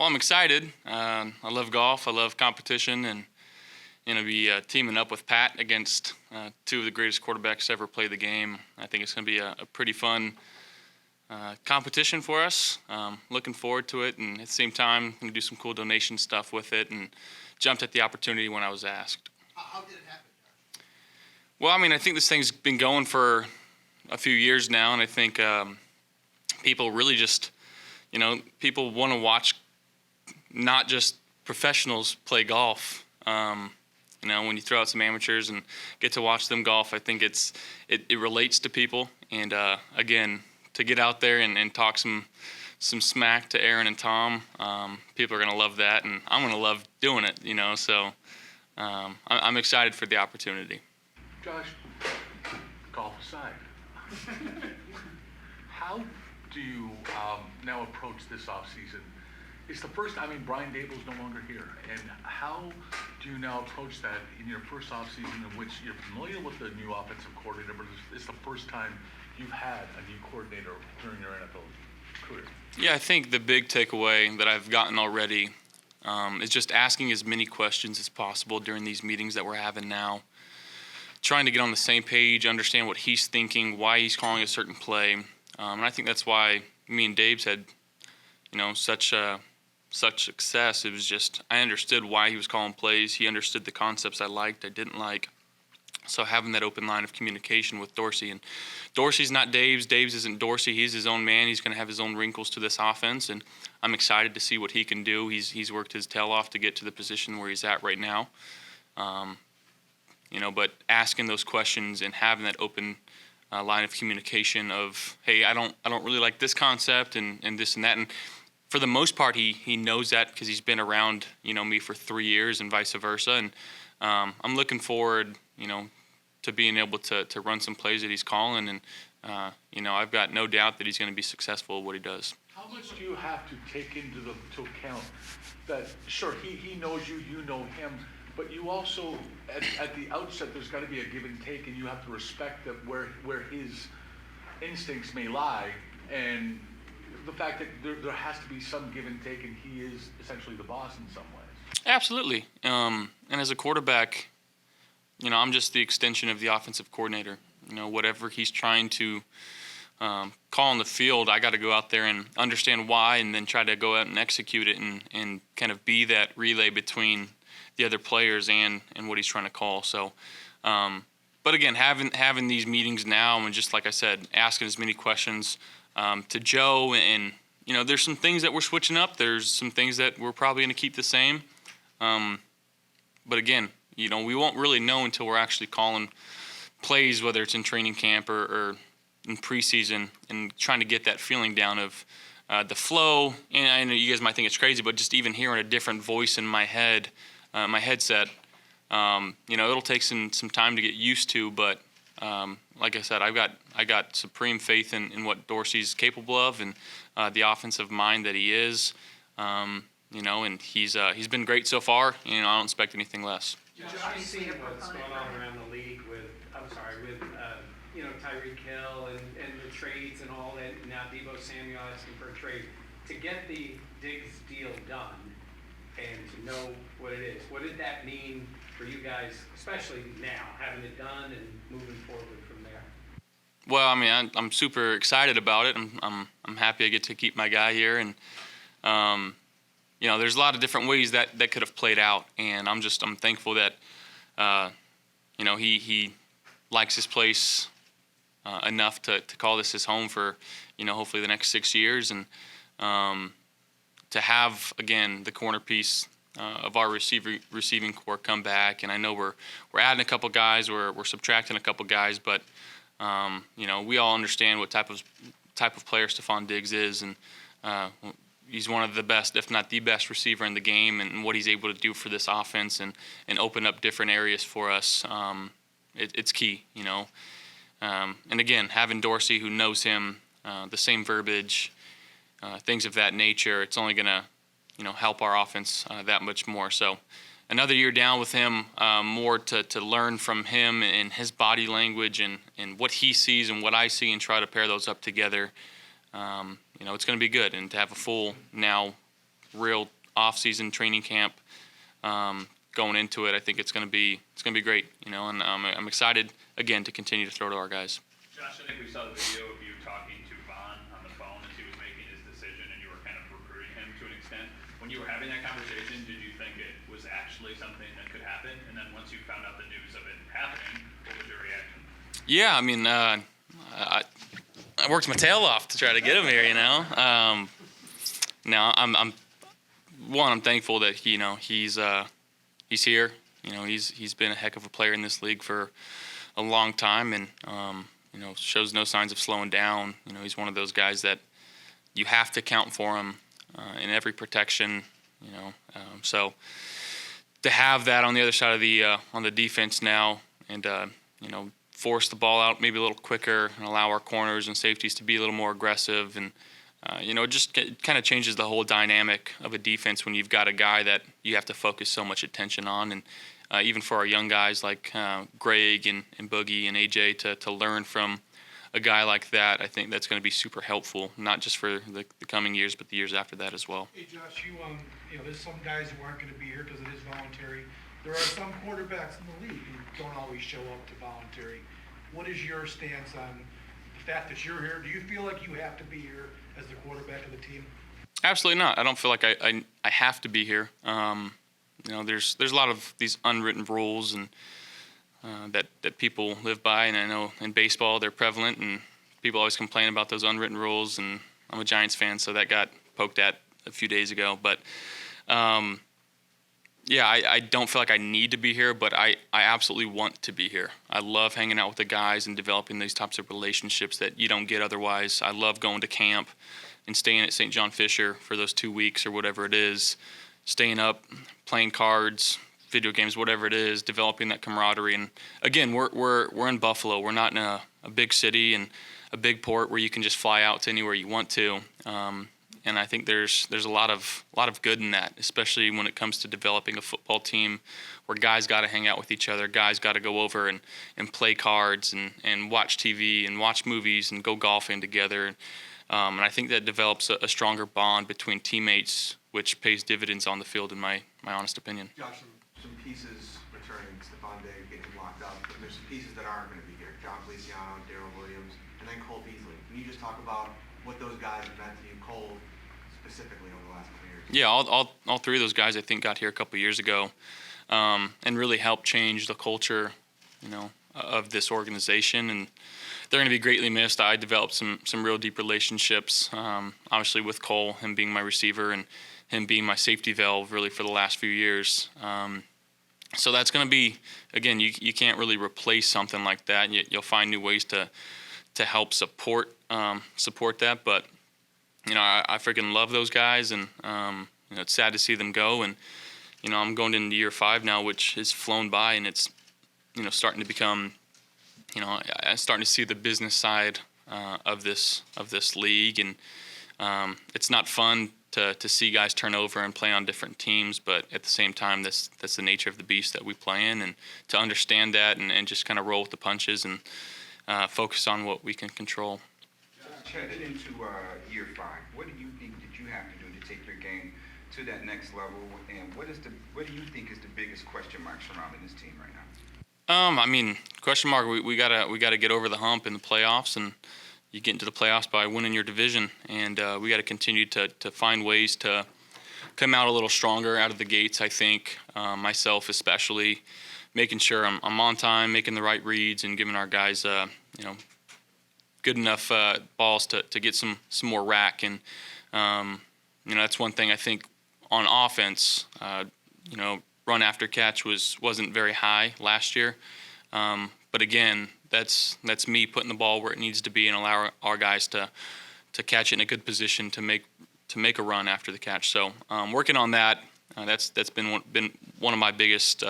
Well, I'm excited. I love golf. I love competition, and be teaming up with Pat against two of the greatest quarterbacks to ever play the game. I think it's going to be a pretty fun competition for us. Looking forward to it, and at the same time, I'm going to do some cool donation stuff with it, and jumped at the opportunity when I was asked. How did it happen, Josh? Well, I think this thing's been going for a few years now, and I think people really just, people want to watch not just professionals play golf. When you throw out some amateurs and get to watch them golf, I think it relates to people. And again, to get out there and talk some smack to Aaron and Tom, people are going to love that, and I'm going to love doing it. So I'm excited for the opportunity. Josh, golf aside, how do you now approach this offseason? It's the first, Brian Dable's no longer here. And how do you now approach that in your first offseason in which you're familiar with the new offensive coordinator, but it's the first time you've had a new coordinator during your NFL career? Yeah, I think the big takeaway that I've gotten already is just asking as many questions as possible during these meetings that we're having now. Trying to get on the same page, understand what he's thinking, why he's calling a certain play. And I think that's why me and Dave's had, such success. It was just I understood why he was calling plays. He understood the concepts I liked, I didn't like. So having that open line of communication with Dorsey, and Dorsey's not Dave's isn't Dorsey. He's his own man. He's going to have his own wrinkles to this offense, and I'm excited to see what he can do. He's worked his tail off to get to the position where he's at right now. But asking those questions and having that open line of communication of, hey, I don't really like this concept and this and that. And for the most part, he knows that because he's been around, me for 3 years and vice versa. And I'm looking forward, to being able to run some plays that he's calling. And, I've got no doubt that he's going to be successful at what he does. How much do you have to take into account that, sure, he knows you, you know him, but you also, at the outset, there's got to be a give and take, and you have to respect that where his instincts may lie, and the fact that there has to be some give and take, and he is essentially the boss in some ways. Absolutely. And as a quarterback, I'm just the extension of the offensive coordinator. Whatever he's trying to call on the field, I got to go out there and understand why, and then try to go out and execute it, and kind of be that relay between the other players and what he's trying to call. So, but again, having these meetings now, and just like I said, asking as many questions to Joe, and there's some things that we're switching up. There's some things that we're probably going to keep the same. But again, we won't really know until we're actually calling plays, whether it's in training camp or in preseason, and trying to get that feeling down of the flow. And I know you guys might think it's crazy, but just even hearing a different voice in my head, my headset, it'll take some time to get used to. But like I said, I got supreme faith in what Dorsey's capable of, and the offensive mind that he is. And he's been great so far. I don't expect anything less. I've seen what's going on around the league with Tyreek Hill and the trades and all that. Now Deebo Samuel asking for a trade to get the Diggs deal done and to know what it is. What did that mean for you guys, especially now, having it done and moving forward from there? Well, I'm super excited about it. I'm happy I get to keep my guy here, and there's a lot of different ways that could have played out, and I'm thankful that he likes his place enough to call this his home for hopefully the next 6 years, and to have again the corner piece of our receiving core come back. And I know we're adding a couple guys, we're subtracting a couple guys, but we all understand what type of player Stefon Diggs is, and he's one of the best, if not the best receiver in the game, and what he's able to do for this offense and open up different areas for us. It's key, and again, having Dorsey, who knows him, the same verbiage, things of that nature, it's only going to help our offense that much more. So another year down with him, more to learn from him and his body language and what he sees and what I see, and try to pair those up together. It's going to be good. And to have a full now real off-season training camp going into it. I think it's going to be great, and I'm excited again to continue to throw to our guys. Josh, I think we saw the video of you talking to Von on the phone as he was making his decision, and you were kind of recruiting him to an extent. When you were having that conversation, did you think it was actually something that could happen? And then once you found out the news of it happening, what was your reaction? Yeah, I mean, I worked my tail off to try to get him here, Now I'm thankful that he's here. He's been a heck of a player in this league for a long time, and shows no signs of slowing down. He's one of those guys that you have to count for him in every protection. So to have that on the other side of the on the defense now, and force the ball out maybe a little quicker and allow our corners and safeties to be a little more aggressive, and it just kind of changes the whole dynamic of a defense when you've got a guy that you have to focus so much attention on. And even for our young guys like Greg and Boogie and AJ to learn from a guy like that, I think that's going to be super helpful, not just for the coming years, but the years after that as well. Hey Josh, there's some guys who aren't going to be here because it is voluntary. There are some quarterbacks in the league who don't always show up to voluntary. What is your stance on the fact that you're here? Do you feel like you have to be here as the quarterback of the team? Absolutely not. I don't feel like I have to be here. There's a lot of these unwritten rules and that people live by, and I know in baseball they're prevalent, and people always complain about those unwritten rules. And I'm a Giants fan, so that got poked at a few days ago. But I don't feel like I need to be here, but I absolutely want to be here. I love hanging out with the guys and developing these types of relationships that you don't get otherwise. I love going to camp and staying at St. John Fisher for those 2 weeks or whatever it is, staying up, playing cards, video games, whatever it is, developing that camaraderie. And again, we're in Buffalo. We're not in a big city and a big port where you can just fly out to anywhere you want to. And I think there's a lot of good in that, especially when it comes to developing a football team where guys got to hang out with each other, guys got to go over and play cards and watch TV and watch movies and go golfing together. And I think that develops a stronger bond between teammates, which pays dividends on the field, in my honest opinion. Josh, some pieces returning, Stefon Diggs getting locked up, but there's some pieces that aren't going to be here. John Feliciano, Darrell Williams, and then Cole Beasley. Can you just talk about what those guys have meant to you, Cole specifically, over the last couple of years? Yeah, all three of those guys I think got here a couple of years ago, and really helped change the culture, of this organization, and they're going to be greatly missed. I developed some real deep relationships, obviously with Cole, him being my receiver, and him being my safety valve really for the last few years. So that's going to be, again, you can't really replace something like that. You'll find new ways to help support that. But I freaking love those guys, and it's sad to see them go. And I'm going into year 5 now, which has flown by, and it's starting to become, I'm starting to see the business side of this league, and it's not fun to see guys turn over and play on different teams, but at the same time, that's the nature of the beast that we play in, and to understand that and just kind of roll with the punches and focus on what we can control. Headed into year 5, what do you think that you have to do to take your game to that next level, and what do you think is the biggest question mark surrounding this team right now? Question mark. We gotta get over the hump in the playoffs, and you get into the playoffs by winning your division, and we got to continue to find ways to come out a little stronger out of the gates. I think myself especially, making sure I'm on time, making the right reads, and giving our guys good enough balls to get some more rack. And that's one thing I think on offense. Run after catch wasn't very high last year, but again, that's me putting the ball where it needs to be and allow our guys to catch it in a good position to make a run after the catch. So working on that. That's been one of my biggest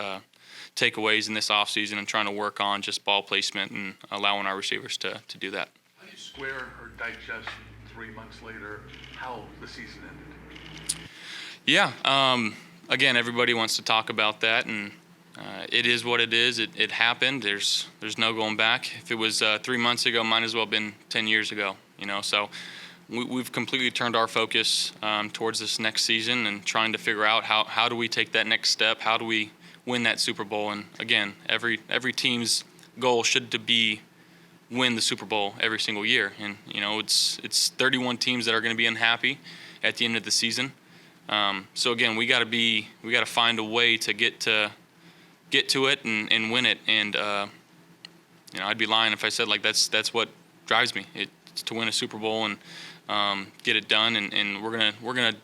takeaways in this offseason, and trying to work on just ball placement and allowing our receivers to do that. How do you square or digest 3 months later how the season ended? Yeah. Again, everybody wants to talk about that, and it is what it is. It happened. There's no going back. If it was 3 months ago, might as well have been 10 years ago. So we've completely turned our focus towards this next season and trying to figure out how do we take that next step, how do we win that Super Bowl. And again, every team's goal should to be win the Super Bowl every single year. And it's 31 teams that are going to be unhappy at the end of the season. So again, we got to find a way to get to it and win it. And I'd be lying if I said like that's what drives me. It's to win a Super Bowl and get it done. And we're gonna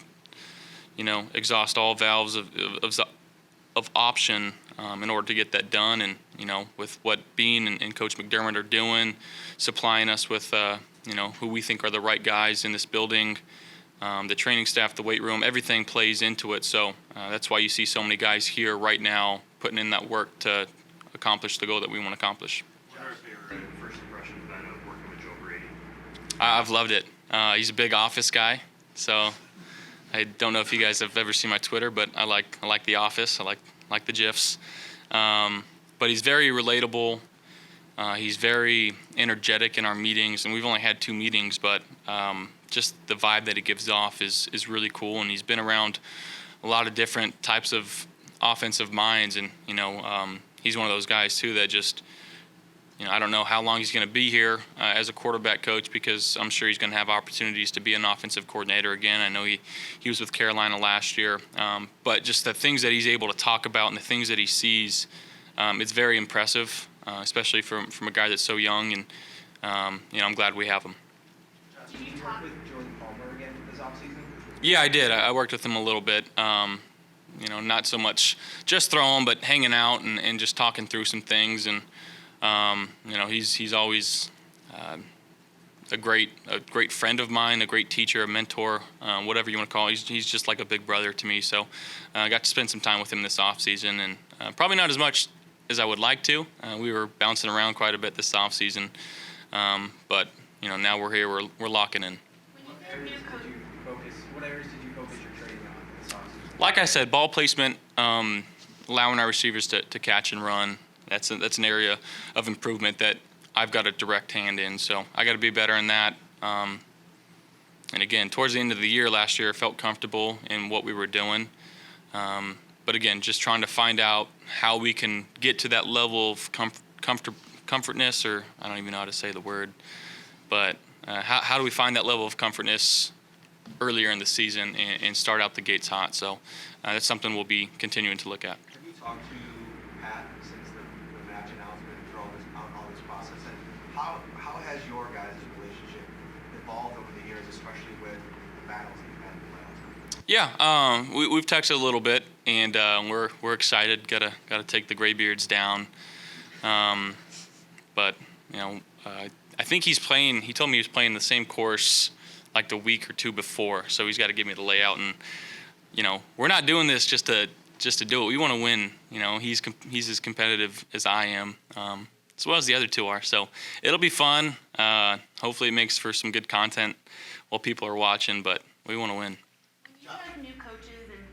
exhaust all valves of option in order to get that done. And with what Bean and Coach McDermott are doing, supplying us with who we think are the right guys in this building. The training staff, the weight room, everything plays into it. So that's why you see so many guys here right now putting in that work to accomplish the goal that we want to accomplish. What are your favorite first impressions of working with Joe Brady? I've loved it. He's a big office guy, so I don't know if you guys have ever seen my Twitter, but I like The Office. I like the GIFs. But he's very relatable. He's very energetic in our meetings, and we've only had 2 meetings, but just the vibe that he gives off is really cool. And he's been around a lot of different types of offensive minds, and he's one of those guys too that just I don't know how long he's going to be here as a quarterback coach, because I'm sure he's going to have opportunities to be an offensive coordinator again. I know he was with Carolina last year, but just the things that he's able to talk about and the things that he sees, it's very impressive, especially from a guy that's so young. And I'm glad we have him. Did you work with Jordan Palmer again this offseason? Yeah, I did. I worked with him a little bit. Not so much just throwing, but hanging out and just talking through some things. And he's always a great friend of mine, a great teacher, a mentor, whatever you want to call it. He's just like a big brother to me. So I got to spend some time with him this offseason, and probably not as much as I would like to. We were bouncing around quite a bit this offseason, but now we're here. We're locking in. What areas did you focus your training on this offseason? Like I said, ball placement, allowing our receivers to catch and run. That's an area of improvement that I've got a direct hand in. So I got to be better in that. And again, towards the end of the year last year, I felt comfortable in what we were doing. But again, just trying to find out how we can get to that level of comfortness, or I don't even know how to say the word. But how do we find that level of comfortness earlier in the season and start out the gates hot? So that's something we'll be continuing to look at. Have you talked to Pat since the match announcement through all this process? And how has your guys' relationship evolved over the years, especially with the battles that you've had in the playoffs? Yeah, we've texted a little bit, and we're excited. Gotta take the graybeards down. But I think he's playing. He told me he was playing the same course like the week or 2 before, so he's got to give me the layout. And we're not doing this just to do it. We want to win. He's as competitive as I am, as well as the other 2 are. So it'll be fun. Hopefully, it makes for some good content while people are watching. But we want to win. When you have new coaches and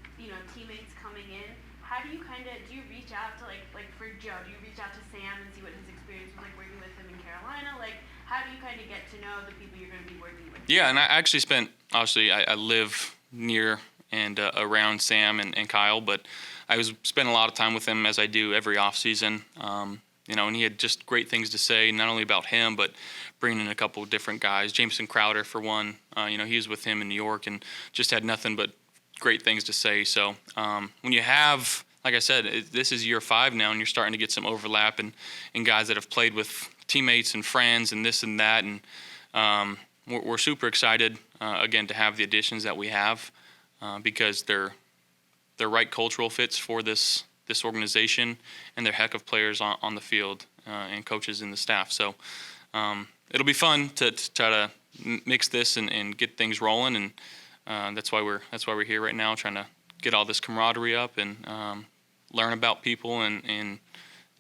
teammates coming in, how do you do you reach out to like for Joe? Do you reach out to Sam and see what his experience was like working with him in Carolina? Like, how do you get to know the people you're going to be working with? Yeah, and I actually I live near and around Sam and Kyle, but I spent a lot of time with him, as I do every offseason. And he had just great things to say, not only about him, but bringing in a couple of different guys. Jameson Crowder, for one, he was with him in New York and just had nothing but great things to say. So when you have, like I said, this is year 5 now, and you're starting to get some overlap and guys that have played with teammates and friends and this and that. And we're super excited, again, to have the additions that we have because they're right cultural fits for this organization, and they're heck of players on the field and coaches in the staff. So it'll be fun to try to mix this and get things rolling, and that's why we're here right now, trying to get all this camaraderie up and learn about people and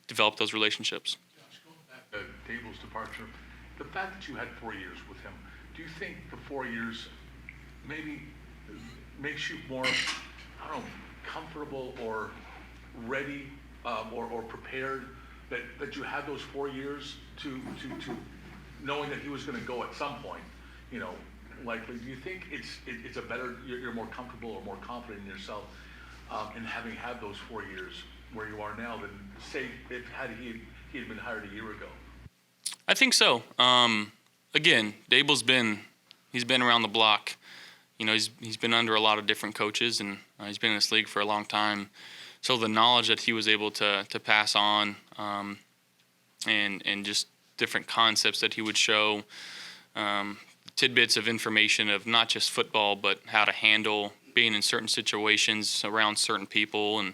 develop those relationships. Josh, going back to Dable's departure, the fact that you had 4 years with him, do you think the 4 years maybe makes you more, I don't know, comfortable or ready or prepared that you had those 4 years to knowing that he was going to go at some point, likely, do you think it's a better, you're more comfortable or more confident in yourself in having had those 4 years where you are now than, say, if he had been hired a year ago? I think so. Again, he's been around the block. You know, he's been under a lot of different coaches, and he's been in this league for a long time. So the knowledge that he was able to pass on, and just different concepts that he would show, tidbits of information of not just football, but how to handle being in certain situations around certain people, and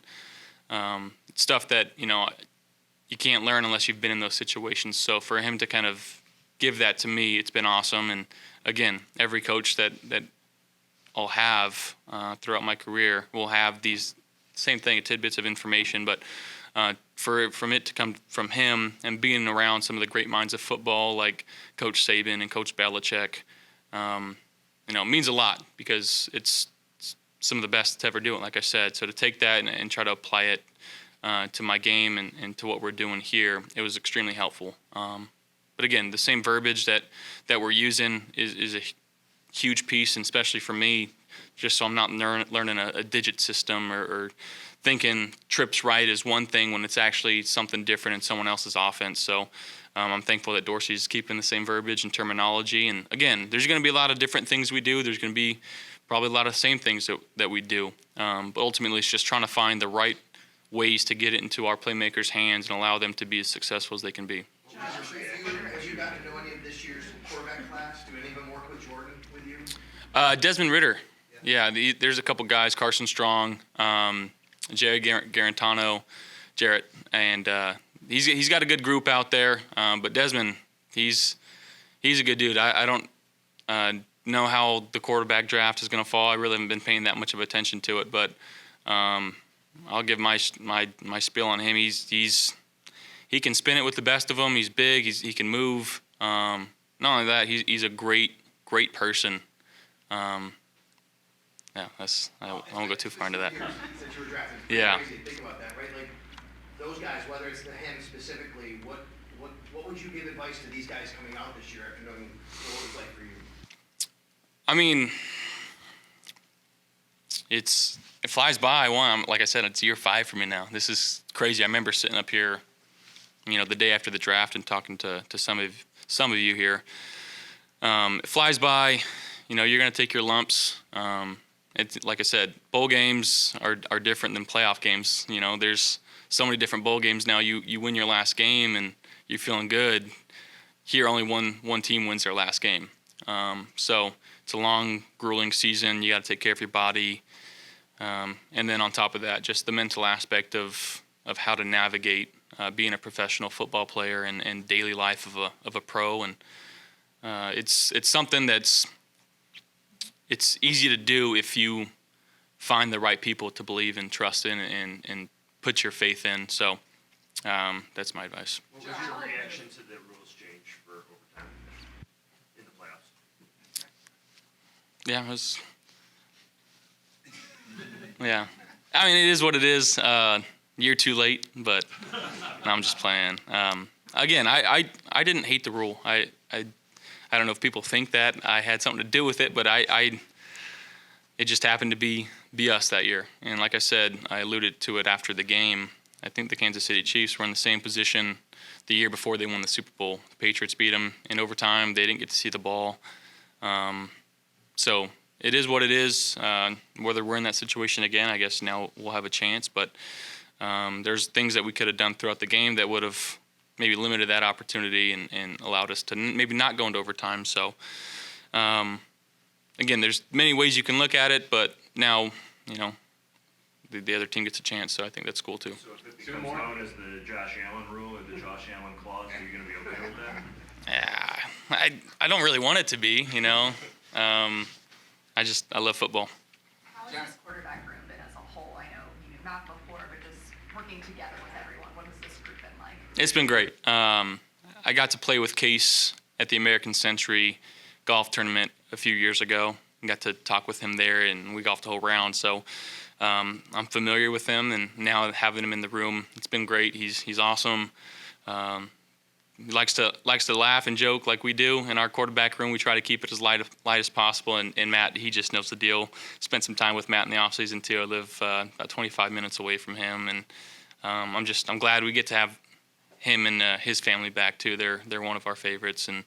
stuff that, you know, you can't learn unless you've been in those situations. So for him to kind of give that to me, it's been awesome. And again, every coach that I'll have throughout my career will have these same thing, tidbits of information, but from it to come from him and being around some of the great minds of football like Coach Saban and Coach Belichick, you know, means a lot because it's some of the best to ever do it, like I said. So to take that and try to apply it to my game and to what we're doing here, it was extremely helpful. But again, the same verbiage that we're using is a huge piece, and especially for me, just so I'm not learning a digit system or thinking trips right is one thing when it's actually something different in someone else's offense. So I'm thankful that Dorsey's keeping the same verbiage and terminology. And again, there's going to be a lot of different things we do. There's going to be probably a lot of the same things that we do. But ultimately, it's just trying to find the right ways to get it into our playmakers' hands and allow them to be as successful as they can be. Josh, have you gotten to know any of this year's quarterback class? Do any of them work with Jordan with you? Desmond Ritter. Yeah, there's a couple guys, Carson Strong, Jerry Garantano, Jarrett, and he's got a good group out there. But Desmond, he's a good dude. I don't know how the quarterback draft is going to fall. I really haven't been paying that much of attention to it, but I'll give my spiel on him. He can spin it with the best of them. He's big. He can move. Not only that, he's a great person. Yeah, I won't go too far into that. Since you were drafted, Yeah. it's crazy to think about that, right? Like those guys, whether it's him specifically, what would you give advice to these guys coming out this year after knowing what it was like for you? I mean, it flies by. Like I said, it's year 5 for me now. This is crazy. I remember sitting up here, you know, the day after the draft and talking to some of you here. It flies by. You know, you're going to take your lumps. It's like I said, bowl games are different than playoff games. You know, there's so many different bowl games now. You win your last game and you're feeling good. Here, only one team wins their last game. So it's a long, grueling season. You got to take care of your body, and then on top of that, just the mental aspect of how to navigate being a professional football player and daily life of a pro. And it's something that's easy to do if you find the right people to believe and trust in and put your faith in. So that's my advice. What was your reaction to the rules change for overtime in the playoffs? Yeah, it was. Yeah, I mean, it is what it is. Year too late, but no, I'm just playing. Again, I didn't hate the rule. I don't know if people think that I had something to do with it, but it just happened to be us that year. And like I said, I alluded to it after the game. I think the Kansas City Chiefs were in the same position the year before they won the Super Bowl. The Patriots beat them in overtime. They didn't get to see the ball. So it is what it is. Whether we're in that situation again, I guess now we'll have a chance. But there's things that we could have done throughout the game that would have maybe limited that opportunity and allowed us to maybe not go into overtime. So, again, there's many ways you can look at it, but now, you know, the other team gets a chance, so I think that's cool too. So if it becomes known as the Josh Allen rule or the Josh Allen clause, are you going to be okay with that? Yeah, I don't really want it to be, you know. I love football. How has this quarterback room been as a whole? I know, not before, but just working together with everyone. What has this group been like? It's been great. I got to play with Case at the American Century golf tournament a few years ago. I got to talk with him there, and we golfed the whole round. So I'm familiar with him, and now having him in the room, it's been great. He's awesome. he likes to laugh and joke like we do in our quarterback room. We try to keep it as light as possible. And Matt, he just knows the deal. Spent some time with Matt in the off season too. I live about 25 minutes away from him, and I'm glad we get to have him and his family back too. They're one of our favorites. And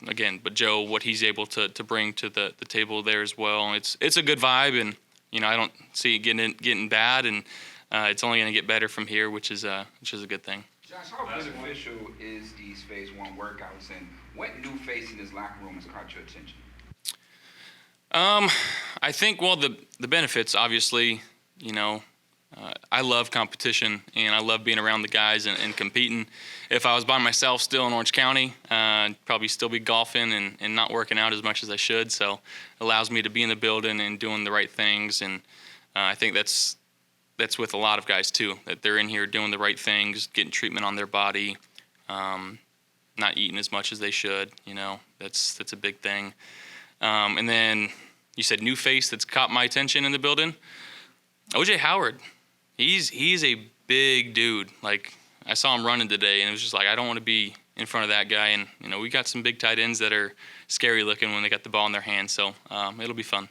again, but Joe, what he's able to bring to the table there as well. It's a good vibe, and I don't see it getting bad, and it's only going to get better from here, which is a good thing. Josh, how beneficial is these phase 1 workouts, and what new face in this locker room has caught your attention? I think, well, the benefits, obviously, I love competition, and I love being around the guys and competing. If I was by myself still in Orange County, I'd probably still be golfing and not working out as much as I should. So it allows me to be in the building and doing the right things, and I think that's with a lot of guys too, that they're in here doing the right things, getting treatment on their body, not eating as much as they should. That's a big thing. And then you said new face that's caught my attention in the building. OJ Howard, he's a big dude. Like, I saw him running today, and it was just like, I don't want to be in front of that guy. And we got some big tight ends that are scary looking when they got the ball in their hands. So it'll be fun.